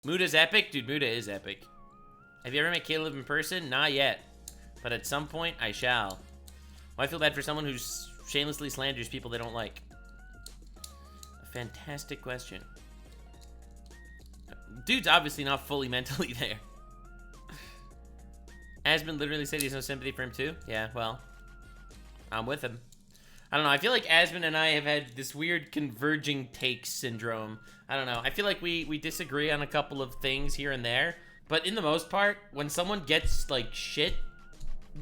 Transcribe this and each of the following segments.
Muda's epic? Dude, Muda is epic. Have you ever met Caleb in person? Not yet. But at some point, I shall. Well, I feel bad for someone who shamelessly slanders people they don't like. A fantastic question. Dude's obviously not fully mentally there. Asmon literally said he has no sympathy for him too? Yeah, well, I'm with him. I don't know, I feel like Asmon and I have had this weird converging takes syndrome. I don't know, I feel like we disagree on a couple of things here and there, but in the most part, when someone gets, like, shit,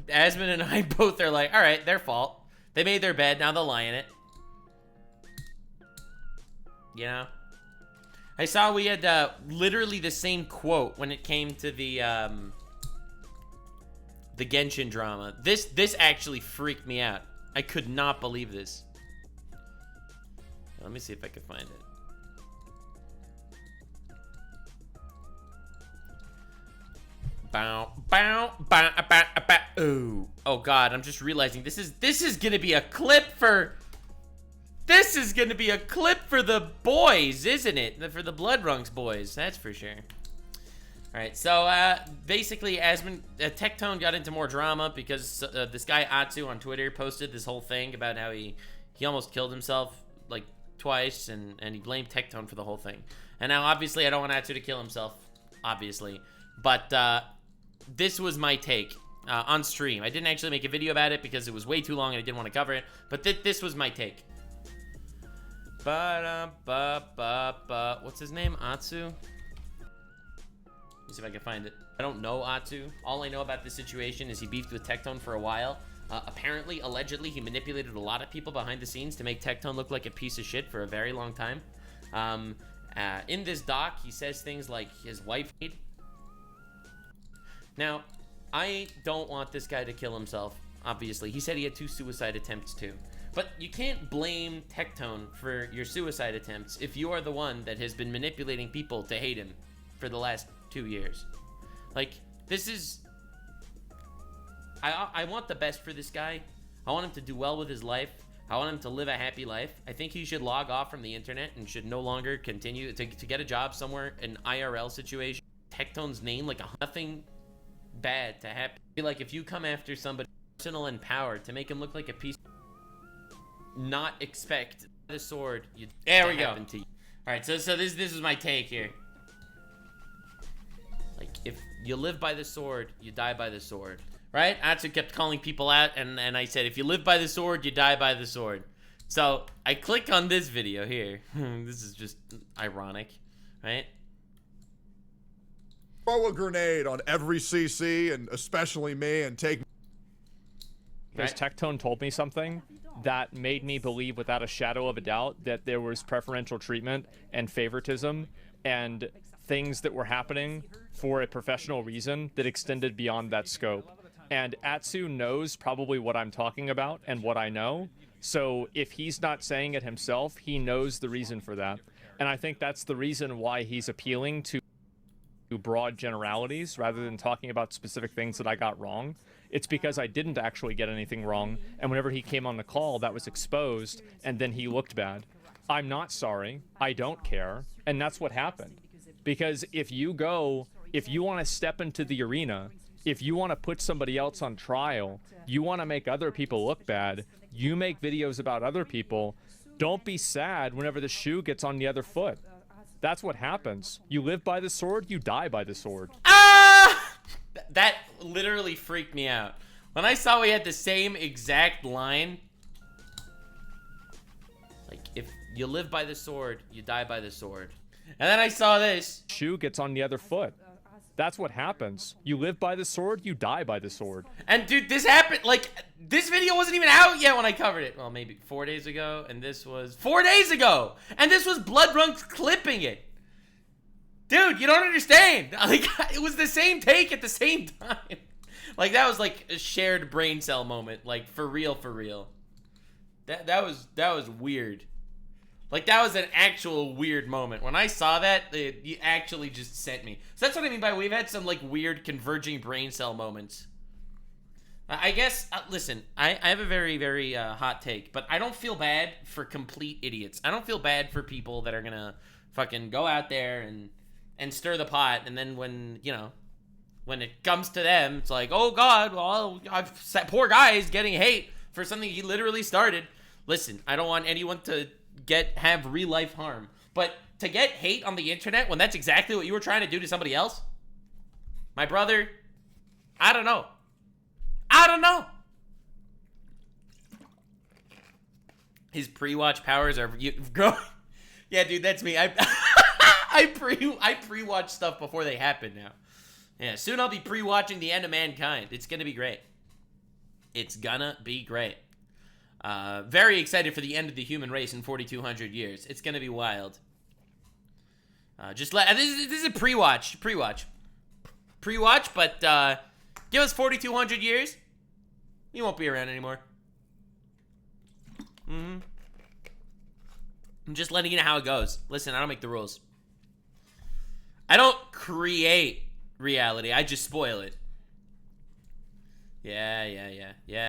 Asmon and I both are like, alright, their fault. They made their bed, now they'll lie in it. You know? I saw we had literally the same quote when it came to the Genshin drama. This actually freaked me out. I could not believe this. Let me see if I can find it. Bow, bow, bow, bow, bow. Ooh. Oh god, I'm just realizing this is gonna be a clip for. This is gonna be a clip for the boys, isn't it? For the Blood Runks boys, that's for sure. Alright, so basically Asmon, Tectone got into more drama because this guy Atsu on Twitter posted this whole thing about how he almost killed himself like twice and he blamed Tectone for the whole thing. And now obviously I don't want Atsu to kill himself, obviously. But this was my take on stream. I didn't actually make a video about it because it was way too long and I didn't want to cover it. But this was my take. What's his name? Atsu? Let me see if I can find it. I don't know Atsu. All I know about this situation is he beefed with Tectone for a while. Apparently, allegedly, he manipulated a lot of people behind the scenes to make Tectone look like a piece of shit for a very long time. In this doc, he says things like his wife. Now, I don't want this guy to kill himself, obviously. He said he had 2 suicide attempts too. But you can't blame Tectone for your suicide attempts if you are the one that has been manipulating people to hate him for the last 2 years. Like, this is... I want the best for this guy. I want him to do well with his life. I want him to live a happy life. I think he should log off from the internet and should no longer continue to get a job somewhere, an IRL situation. Tectone's name, like nothing bad to happen. Like, if you come after somebody personal and power to make him look like a piece, not expect the sword. There we go. To you. All right, so this is my take here. Like, if you live by the sword, you die by the sword, right? Atsu kept calling people out, and I said, if you live by the sword, you die by the sword. So I click on this video here. This is just ironic, right? Throw a grenade on every CC, and especially me, and take. Because Tectone told me something that made me believe without a shadow of a doubt that there was preferential treatment and favoritism and things that were happening for a professional reason that extended beyond that scope. And Atsu knows probably what I'm talking about and what I know. So if he's not saying it himself, he knows the reason for that. And I think that's the reason why he's appealing to broad generalities rather than talking about specific things that I got wrong. It's because I didn't actually get anything wrong, and whenever he came on the call, that was exposed, and then he looked bad. I'm not sorry. I don't care. And that's what happened. Because if you want to step into the arena, if you want to put somebody else on trial, you want to make other people look bad, you make videos about other people, don't be sad whenever the shoe gets on the other foot. That's what happens. You live by the sword, you die by the sword. That literally freaked me out. When I saw we had the same exact line. Like, if you live by the sword, you die by the sword. And then I saw this. Shoe gets on the other foot. That's what happens. You live by the sword, you die by the sword. And dude, this happened, like, this video wasn't even out yet when I covered it. Well, maybe 4 days ago, and this was 4 days ago. And this was Blood Runks clipping it. Dude, you don't understand. Like, it was the same take at the same time. Like, that was like a shared brain cell moment. Like, for real, for real. That was weird. Like, that was an actual weird moment. When I saw that, you actually just sent me. So that's what I mean by we've had some, like, weird converging brain cell moments. I guess, listen, I have a very, very hot take, but I don't feel bad for complete idiots. I don't feel bad for people that are gonna fucking go out there and and stir the pot, and then when, you know, when it comes to them, it's like, oh God, well, poor guy is getting hate for something he literally started. Listen, I don't want anyone to have real life harm, but to get hate on the internet when that's exactly what you were trying to do to somebody else, my brother, I don't know. His pre-watch powers are growing. Yeah, dude, that's me. I pre-watch stuff before they happen now. Yeah, soon I'll be pre-watching the end of mankind. It's gonna be great. It's gonna be great. Very excited for the end of the human race in 4,200 years. It's gonna be wild. This is a pre-watch, but give us 4,200 years. You won't be around anymore. I'm just letting you know how it goes. Listen, I don't make the rules. I don't create reality. I just spoil it. Yeah.